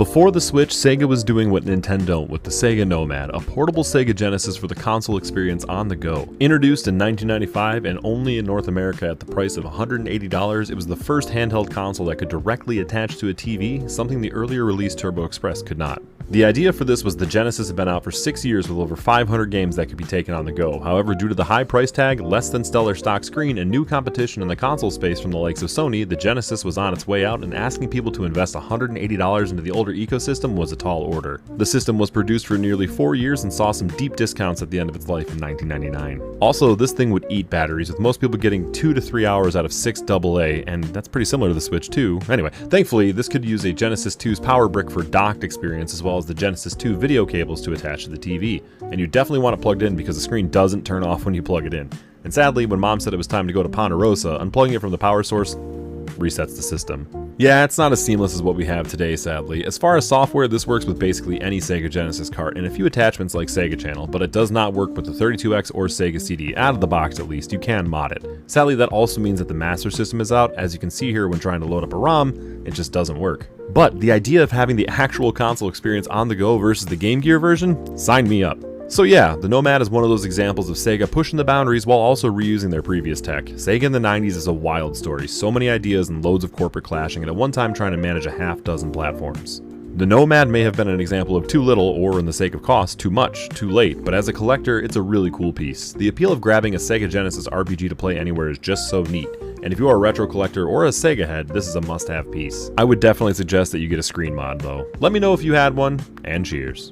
Before the Switch, Sega was doing what Nintendo don't with the Sega Nomad, a portable Sega Genesis for the console experience on the go. Introduced in 1995 and only in North America at the price of $180, it was the first handheld console that could directly attach to a TV, something the earlier release Turbo Express could not. The idea for this was the Genesis had been out for 6 years with over 500 games that could be taken on the go. However, due to the high price tag, less than stellar stock screen, and new competition in the console space from the likes of Sony, the Genesis was on its way out, and asking people to invest $180 into the older ecosystem was a tall order. The system was produced for nearly 4 years and saw some deep discounts at the end of its life in 1999. Also, this thing would eat batteries, with most people getting 2 to 3 hours out of 6 AA, and that's pretty similar to the Switch too. Anyway, thankfully, this could use a Genesis 2's power brick for docked experience, as well as the Genesis 2 video cables to attach to the TV, and you definitely want it plugged in because the screen doesn't turn off when you plug it in. And sadly, when Mom said it was time to go to Ponderosa, unplugging it from the power source resets the system. Yeah, it's not as seamless as what we have today, sadly. As far as software, this works with basically any Sega Genesis cart and a few attachments like Sega Channel, but it does not work with the 32X or Sega CD. Out of the box at least, you can mod it. Sadly, that also means that the Master System is out. As you can see here, when trying to load up a ROM, it just doesn't work. But the idea of having the actual console experience on the go versus the Game Gear version, sign me up. So yeah, the Nomad is one of those examples of Sega pushing the boundaries while also reusing their previous tech. Sega in the 90s is a wild story, so many ideas and loads of corporate clashing, and at one time trying to manage a half-dozen platforms. The Nomad may have been an example of too little, or in the sake of cost, too much, too late, but as a collector, it's a really cool piece. The appeal of grabbing a Sega Genesis RPG to play anywhere is just so neat, and if you are a retro collector or a Sega head, this is a must-have piece. I would definitely suggest that you get a screen mod though. Let me know if you had one, and cheers.